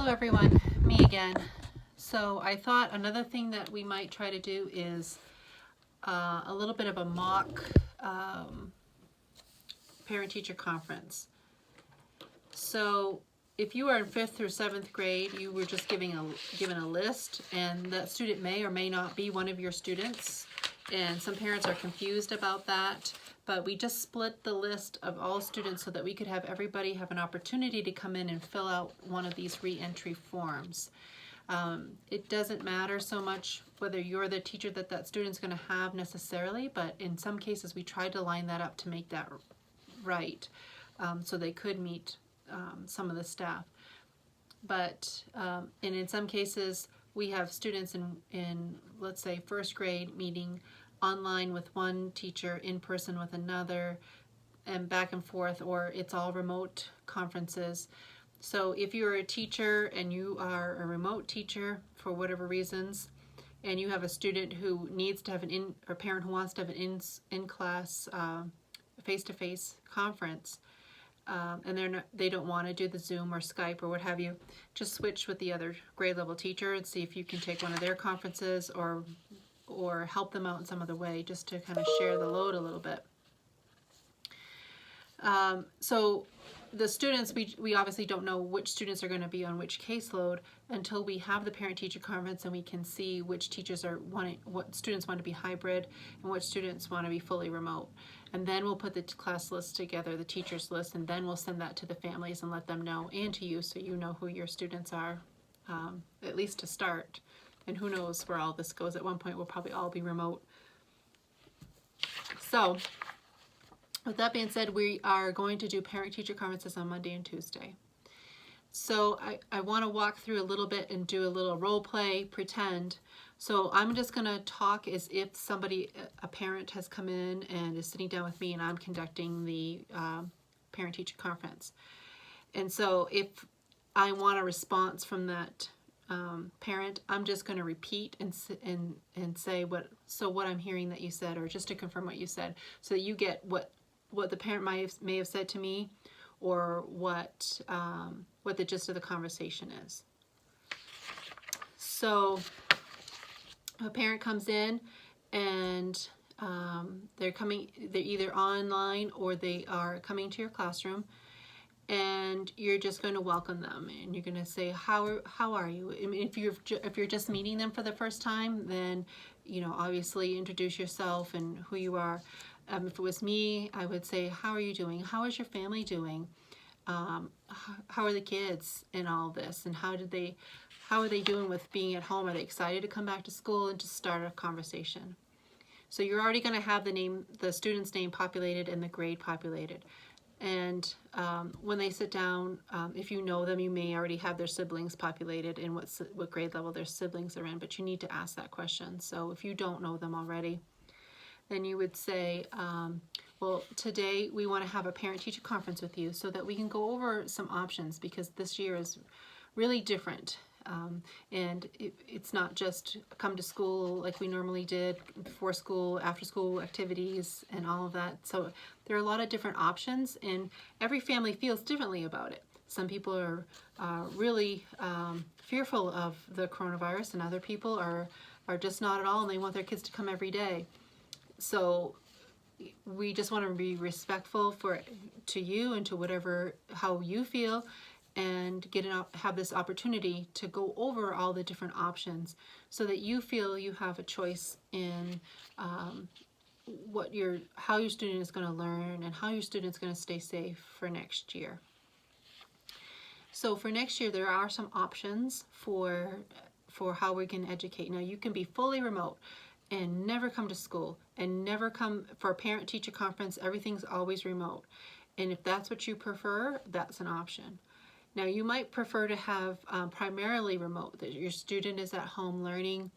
Hello everyone, me again. So I thought another thing that we might try to do is a little bit of a mock parent-teacher conference. So if you are in 5th through 7th grade, you were just given a list, and that student may or may not be one of your students, and some parents are confused about that. But we just split the list of all students so that we could have everybody have an opportunity to come in and fill out one of these re-entry forms. It doesn't matter so much whether you're the teacher that student's going to have necessarily, but in some cases we tried to line that up to make that right, so they could meet some of the staff. But and in some cases we have students in let's say 1st grade meeting online with one teacher, in person with another, and back and forth, or it's all remote conferences. So if you're a teacher and you are a remote teacher for whatever reasons, and you have a student who needs to have or a parent who wants to have an in-class face-to-face conference, and they don't want to do the Zoom or Skype or what have you, just switch with the other grade level teacher and see if you can take one of their conferences or help them out in some other way, just to kind of share the load a little bit. So the students, we obviously don't know which students are going to be on which caseload until we have the parent-teacher conference and we can see which teachers what students want to be hybrid and which students want to be fully remote. And then we'll put the class list together, the teachers list, and then we'll send that to the families and let them know, and to you, so you know who your students are, at least to start. And who knows where all this goes. At one point we'll probably all be remote. So with that being said, we are going to do parent-teacher conferences on Monday and Tuesday. So I want to walk through a little bit and do a little role play, pretend. So I'm just going to talk as if a parent has come in and is sitting down with me and I'm conducting the parent-teacher conference. And so if I want a response from that parent, I'm just going to repeat and say what I'm hearing that you said, or just to confirm what you said, so that you get what the parent may have said to me, or what the gist of the conversation is. So a parent comes in and they're either online or they are coming to your classroom, and you're just going to welcome them and you're going to say, how are you? I mean, if you're just meeting them for the first time, then obviously introduce yourself and who you are. If it was me, I would say, how are you doing? How is your family doing? How are the kids in all this? And how are they doing with being at home? Are they excited to come back to school? And just start a conversation. So you're already going to have the student's name populated and the grade populated. And when they sit down, if you know them, you may already have their siblings populated and what grade level their siblings are in, but you need to ask that question. So if you don't know them already, then you would say, well, today we want to have a parent-teacher conference with you so that we can go over some options, because this year is really different. And it's not just come to school like we normally did, before school, after school activities and all of that. So there are a lot of different options, and every family feels differently about it. Some people are really fearful of the coronavirus, and other people are just not at all, and they want their kids to come every day. So we just want to be respectful to you and to how you feel, and have this opportunity to go over all the different options so that you feel you have a choice in how your student is going to learn and how your student is going to stay safe for next year. So for next year, there are some options for how we can educate. Now, you can be fully remote and never come to school and never come for a parent-teacher conference. Everything's always remote. And if that's what you prefer, that's an option. Now, you might prefer to have primarily remote, that your student is at home learning,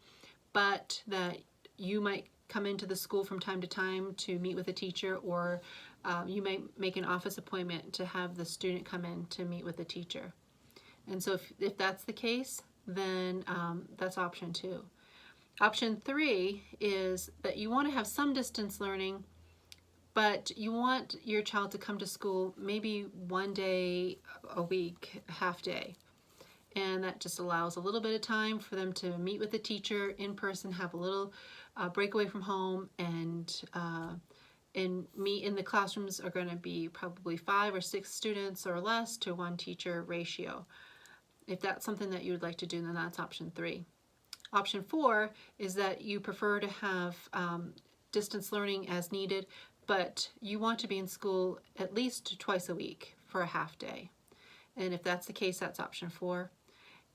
but that you might come into the school from time to time to meet with a teacher, or you may make an office appointment to have the student come in to meet with the teacher. And so if that's the case, then that's option 2. Option 3 is that you want to have some distance learning, but you want your child to come to school maybe one day a week, half day. and that just allows a little bit of time for them to meet with the teacher in person, have a little breakaway from home, and meet in the classrooms are going to be probably 5 or 6 students or less to one teacher ratio. If that's something that you would like to do, then that's option 3. Option 4 is that you prefer to have distance learning as needed, but you want to be in school at least twice a week for a half day. And if that's the case, that's option 4.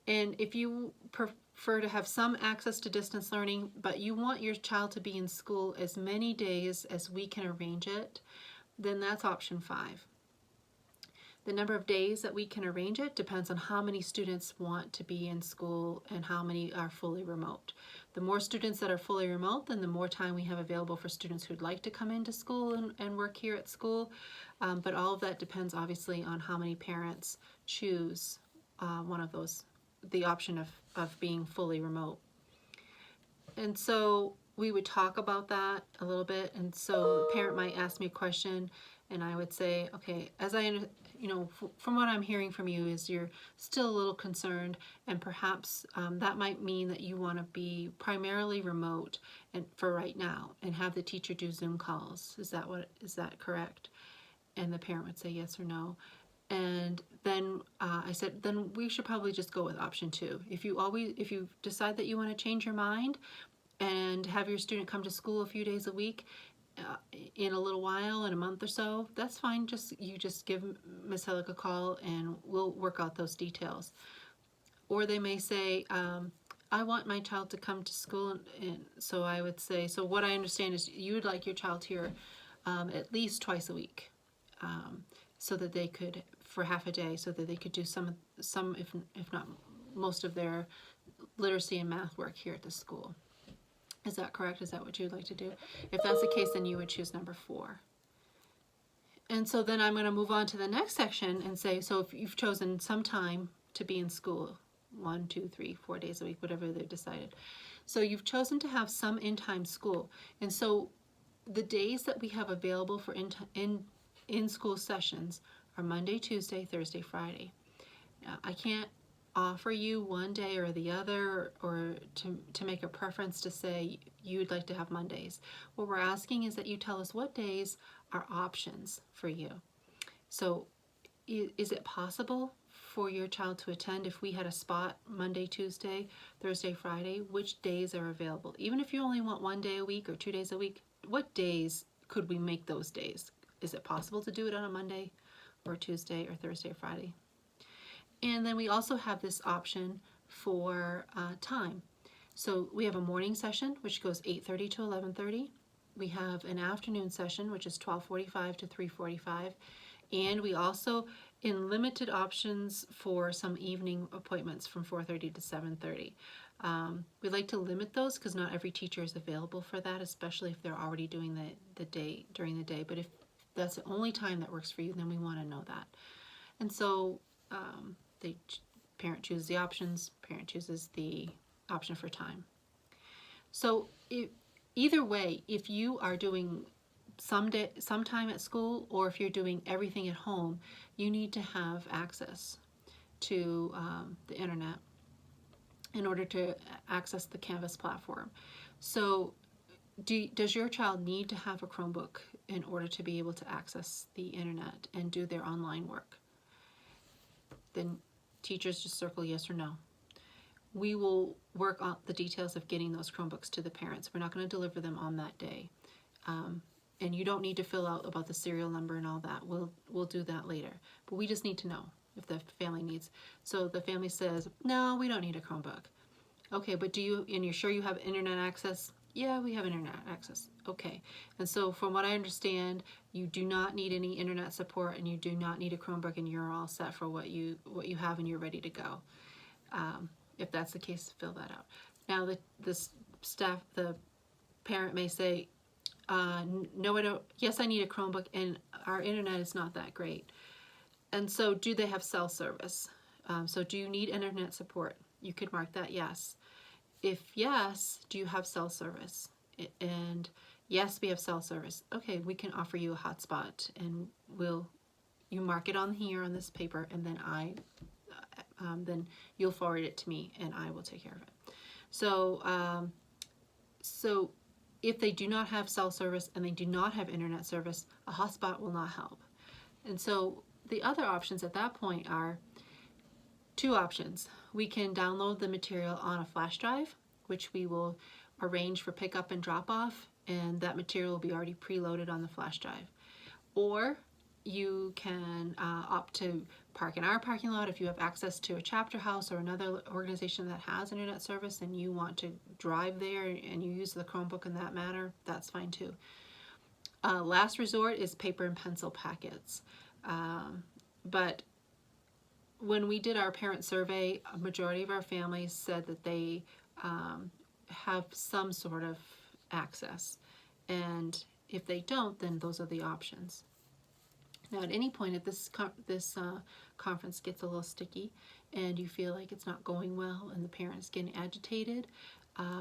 And if you prefer to have some access to distance learning, but you want your child to be in school as many days as we can arrange it, then that's option 5. The number of days that we can arrange it depends on how many students want to be in school and how many are fully remote. The more students that are fully remote, then the more time we have available for students who'd like to come into school and work here at school. But all of that depends obviously on how many parents choose one of those, the option of being fully remote. And so we would talk about that a little bit, and so the parent might ask me a question, and I would say, okay, from what I'm hearing from you is you're still a little concerned, and perhaps that might mean that you want to be primarily remote and for right now, and have the teacher do Zoom calls. Is that correct? And the parent would say yes or no. And then I said, then we should probably just go with option 2. If you decide that you want to change your mind and have your student come to school a few days a week in a little while, in a month or so, that's fine. You just give Ms. Hillick a call and we'll work out those details. Or they may say, I want my child to come to school, and so I would say, so what I understand is you would like your child here at least twice a week, so that they could, for half a day, so that they could do some if not most of their literacy and math work here at the school. Is that correct? Is that what you would like to do? If that's the case, then you would choose number 4. And so then I'm going to move on to the next section and say, so if you've chosen some time to be in school, 1, 2, 3, 4 days a week, whatever they've decided. So you've chosen to have some in-time school. And so the days that we have available for in-school sessions are Monday, Tuesday, Thursday, Friday. Now, I can't offer you one day or the other, or to make a preference to say you'd like to have Mondays. What we're asking is that you tell us what days are options for you. So is it possible for your child to attend if we had a spot Monday, Tuesday, Thursday, Friday? Which days are available? Even if you only want 1 day a week or 2 days a week, what days could we make those days? Is it possible to do it on a Monday or Tuesday or Thursday or Friday? And then we also have this option for time. So we have a morning session, which goes 8:30 to 11:30. We have an afternoon session, which is 12:45 to 3:45. And we also, in limited options for some evening appointments from 4:30 to 7:30. We like to limit those because not every teacher is available for that, especially if they're already doing the day during the day. But if that's the only time that works for you, then we want to know that. And so parent chooses the options, parent chooses the option for time. So either way, if you are doing some time at school, or if you're doing everything at home, you need to have access to the internet in order to access the Canvas platform. So does your child need to have a Chromebook in order to be able to access the internet and do their online work? Then teachers just circle yes or no. We will work on the details of getting those Chromebooks to the parents. We're not going to deliver them on that day. And you don't need to fill out about the serial number and all that. We'll do that later. But we just need to know if the family needs. So the family says, no, we don't need a Chromebook. Okay, but and you're sure you have internet access? Yeah, we have internet access. Okay. And so from what I understand, you do not need any internet support, and you do not need a Chromebook, and you're all set for what you have, and you're ready to go. If that's the case, fill that out. Now the parent may say, no, I don't. Yes, I need a Chromebook, and our internet is not that great. And so do they have cell service? So do you need internet support? You could mark that yes. If yes, do you have cell service? And yes, we have cell service. Okay, we can offer you a hotspot, and you mark it on here on this paper, and then I then you'll forward it to me and I will take care of it. So, so if they do not have cell service and they do not have internet service, a hotspot will not help. And so the other options at that point are two options. We can download the material on a flash drive, which we will arrange for pickup and drop off, and that material will be already preloaded on the flash drive. Or you can opt to park in our parking lot if you have access to a chapter house or another organization that has internet service and you want to drive there and you use the Chromebook in that manner, that's fine too. Last resort is paper and pencil packets. But when we did our parent survey, a majority of our families said that they have some sort of access. And if they don't, then those are the options. Now, at any point, if this conference gets a little sticky and you feel like it's not going well and the parent's getting agitated,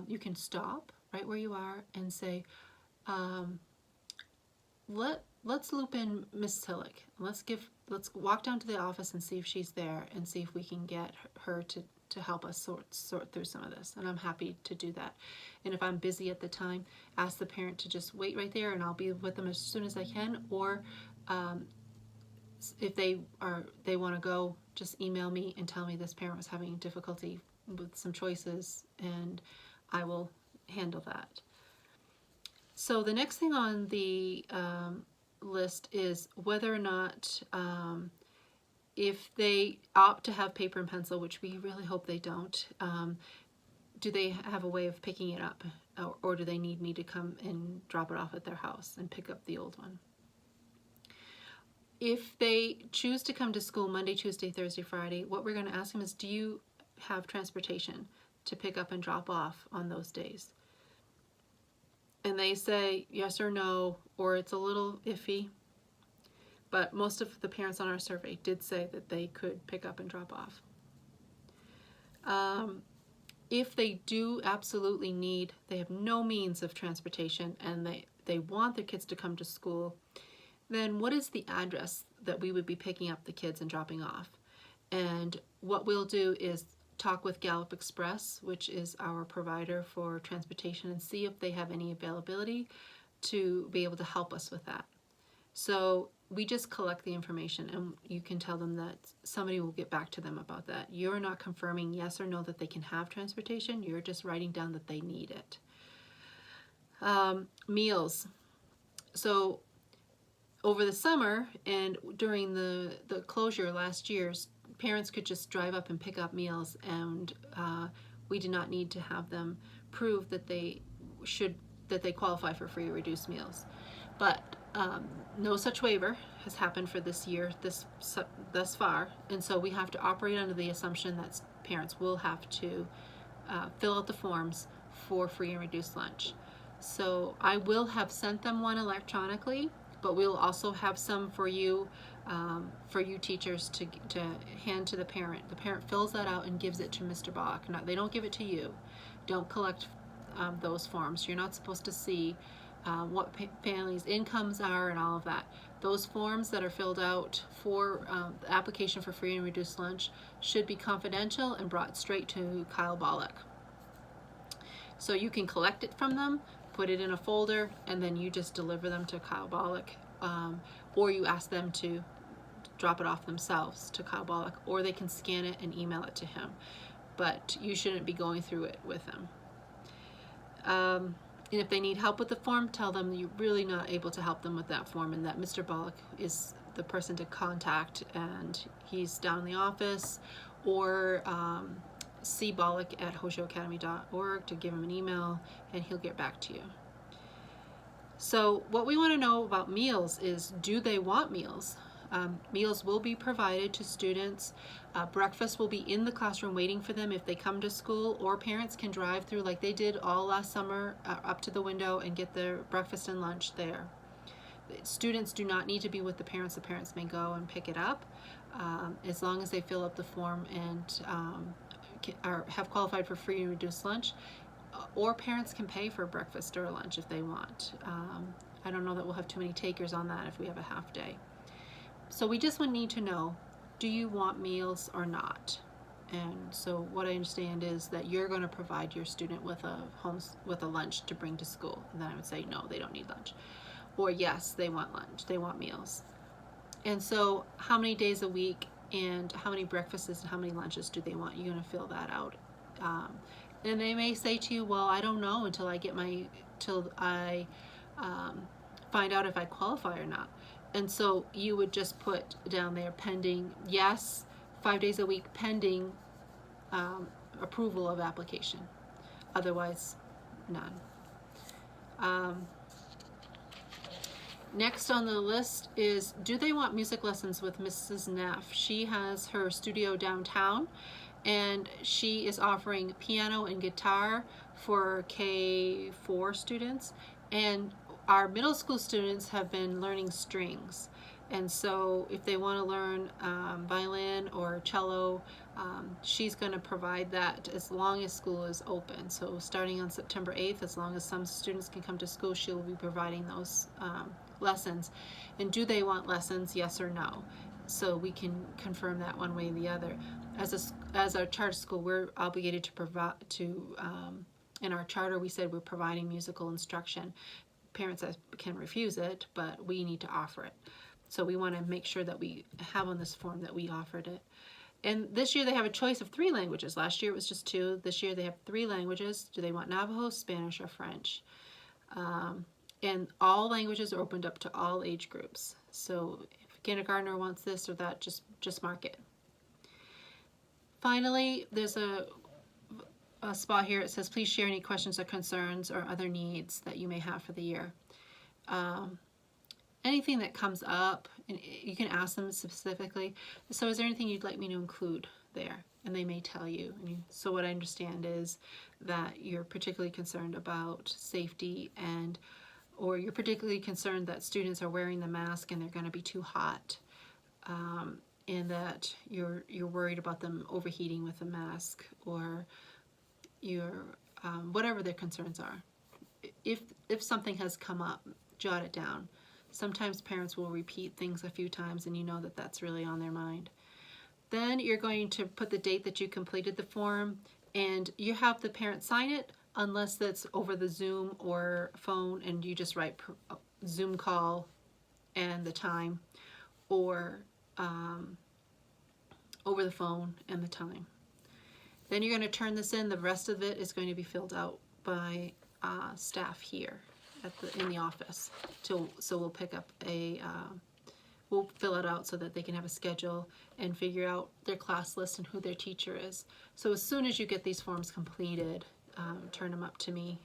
you can stop right where you are and say, let's loop in Miss Tillich. Let's walk down to the office and see if she's there and see if we can get her to help us sort through some of this. And I'm happy to do that. And if I'm busy at the time, ask the parent to just wait right there and I'll be with them as soon as I can. Or if they want to go, just email me and tell me this parent was having difficulty with some choices and I will handle that. So the next thing on the list is whether or not if they opt to have paper and pencil, which we really hope they don't, do they have a way of picking it up, or do they need me to come and drop it off at their house and pick up the old one? If they choose to come to school Monday, Tuesday, Thursday, Friday, what we're going to ask them is, do you have transportation to pick up and drop off on those days? And they say yes or no, or it's a little iffy. But most of the parents on our survey did say that they could pick up and drop off. If they do absolutely need, they have no means of transportation and they want their kids to come to school, then what is the address that we would be picking up the kids and dropping off? And what we'll do is talk with Gallup Express, which is our provider for transportation, and see if they have any availability to be able to help us with that. So we just collect the information and you can tell them that somebody will get back to them about that. You're not confirming yes or no that they can have transportation, you're just writing down that they need it. Meals. So over the summer and during the closure last year, parents could just drive up and pick up meals, and we did not need to have them prove that they qualify for free or reduced meals. But no such waiver has happened for this year, thus far, and so we have to operate under the assumption that parents will have to fill out the forms for free and reduced lunch. So I will have sent them one electronically, but we'll also have some for you teachers to hand to the parent. The parent fills that out and gives it to Mr. Bach. Now, they don't give it to you. Don't collect those forms. You're not supposed to see what families' incomes are and all of that. Those forms that are filled out for the application for free and reduced lunch should be confidential and brought straight to Kyle Bollock. So you can collect it from them, put it in a folder, and then you just deliver them to Kyle Bollock, or you ask them to drop it off themselves to Kyle Bollock, or they can scan it and email it to him. But you shouldn't be going through it with them. And if they need help with the form, tell them you're really not able to help them with that form and that Mr. Bollock is the person to contact, and he's down in the office, or see Bollock at HojoAcademy.org to give him an email and he'll get back to you. So what we want to know about meals is, do they want meals? Meals will be provided to students. Breakfast will be in the classroom waiting for them if they come to school, or parents can drive through like they did all last summer up to the window and get their breakfast and lunch there. Students do not need to be with the parents. The parents may go and pick it up as long as they fill up the form and have qualified for free and reduced lunch, or parents can pay for breakfast or lunch if they want. I don't know that we'll have too many takers on that if we have a half day. So we just would need to know, do you want meals or not? And so what I understand is that you're going to provide your student with a lunch to bring to school. And then I would say, no, they don't need lunch. Or yes, they want lunch, they want meals. And so how many days a week and how many breakfasts and how many lunches do they want? You're going to fill that out. And they may say to you, well, I don't know until I find out if I qualify or not. And so you would just put down there pending, yes, 5 days a week pending approval of application. Otherwise, none. Next on the list is, do they want music lessons with Mrs. Neff? She has her studio downtown, and she is offering piano and guitar for K4 students, and our middle school students have been learning strings. And so if they want to learn violin or cello, she's going to provide that as long as school is open. So starting on September 8th, as long as some students can come to school, she will be providing those lessons. And do they want lessons, yes or no? So we can confirm that one way or the other. As a charter school, we're obligated to provide in our charter we said we're providing musical instruction. Parents can refuse it, but we need to offer it. So we want to make sure that we have on this form that we offered it. And this year they have a choice of 3 languages. Last year it was just 2. This year they have 3 languages. Do they want Navajo, Spanish, or French? And all languages are opened up to all age groups. So if a kindergartner wants this or that, just mark it. Finally, there's a spot here. It says, please share any questions or concerns or other needs that you may have for the year. Anything that comes up, and you can ask them specifically. So is there anything you'd like me to include there? And they may tell you. So what I understand is that you're particularly concerned about safety, or you're particularly concerned that students are wearing the mask and they're going to be too hot, and that you're worried about them overheating with the mask, or you're whatever their concerns are. If something has come up, jot it down. Sometimes parents will repeat things a few times and you know that that's really on their mind. Then you're going to put the date that you completed the form, and you have the parent sign it unless that's over the Zoom or phone, and you just write Zoom call and the time, or over the phone and the time. Then you're going to turn this in. The rest of it is going to be filled out by staff here in the office. So we'll pick up we'll fill it out so that they can have a schedule and figure out their class list and who their teacher is. So as soon as you get these forms completed, turn them up to me,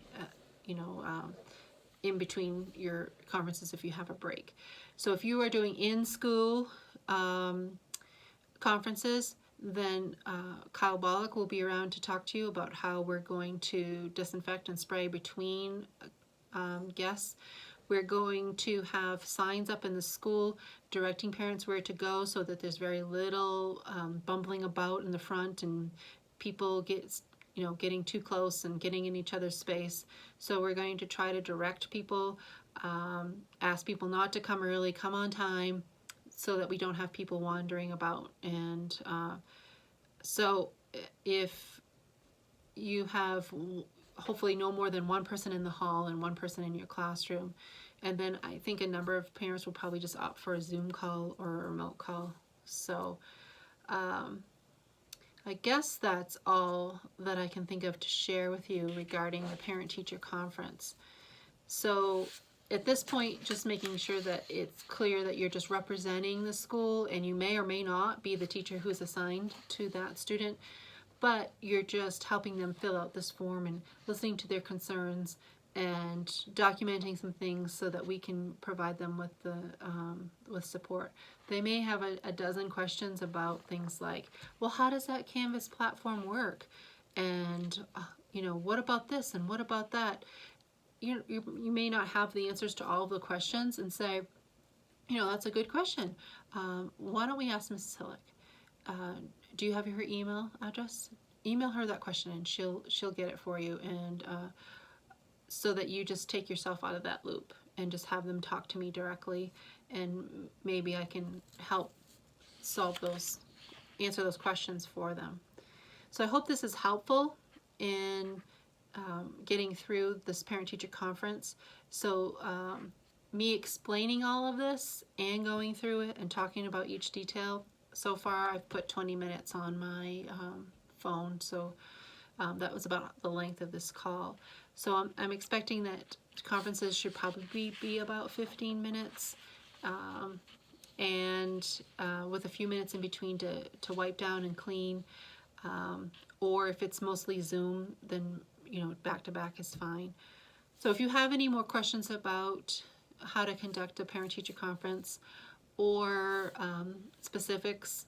in between your conferences if you have a break. So if you are doing in-school conferences, then Kyle Bollock will be around to talk to you about how we're going to disinfect and spray between guests. We're going to have signs up in the school directing parents where to go, so that there's very little bumbling about in the front and people getting too close and getting in each other's space. So we're going to try to direct people, ask people not to come early, come on time, so that we don't have people wandering about. And so if you have hopefully no more than 1 person in the hall and 1 person in your classroom, and then I think a number of parents will probably just opt for a Zoom call or a remote call. So I guess that's all that I can think of to share with you regarding the parent-teacher conference. So at this point, just making sure that it's clear that you're just representing the school, and you may or may not be the teacher who's assigned to that student, but you're just helping them fill out this form and listening to their concerns and documenting some things so that we can provide them with support. They may have a dozen questions about things like, well, how does that Canvas platform work? And what about this and what about that? You may not have the answers to all of the questions, and say, that's a good question. Why don't we ask Mrs. Hillick? Do you have her email address? Email her that question and she'll get it for you, and so that you just take yourself out of that loop and just have them talk to me directly, and maybe I can help answer those questions for them. So I hope this is helpful in getting through this parent-teacher conference. So me explaining all of this and going through it and talking about each detail, so far I've put 20 minutes on my phone, so that was about the length of this call. So I'm expecting that conferences should probably be about 15 minutes, and with a few minutes in between to wipe down and clean. Or if it's mostly Zoom, then back to back is fine. So if you have any more questions about how to conduct a parent-teacher conference, or specifics,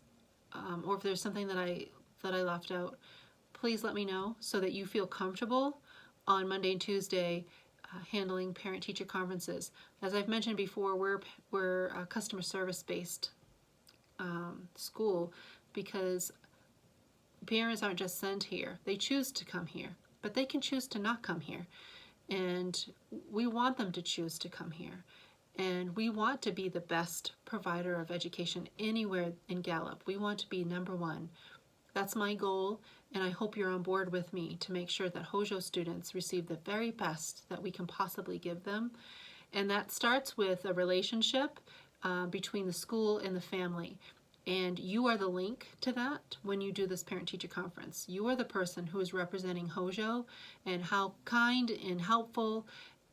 or if there's something that I left out, please let me know so that you feel comfortable on Monday and Tuesday handling parent-teacher conferences. As I've mentioned before, we're a customer service-based school, because parents aren't just sent here. They choose to come here, but they can choose to not come here. And we want them to choose to come here. And we want to be the best provider of education anywhere in Gallup. We want to be #1. That's my goal, and I hope you're on board with me to make sure that Hojo students receive the very best that we can possibly give them. And that starts with a relationship between the school and the family. And you are the link to that when you do this parent-teacher conference. You are the person who is representing Hojo, and how kind and helpful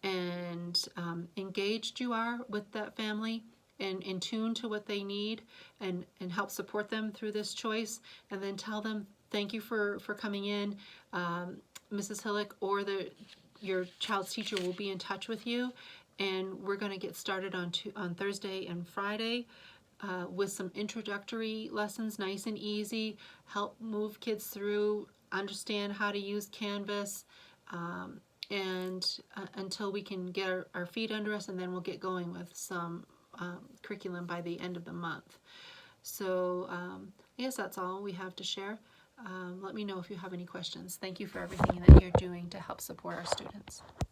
and engaged you are with that family, and in tune to what they need, and help support them through this choice, and then tell them thank you for coming in. Mrs. Hillick or your child's teacher will be in touch with you, and we're going to get started on Thursday and Friday with some introductory lessons, nice and easy, help move kids through, understand how to use Canvas, and until we can get our feet under us, and then we'll get going with some curriculum by the end of the month. So I guess that's all we have to share. Let me know if you have any questions. Thank you for everything that you're doing to help support our students.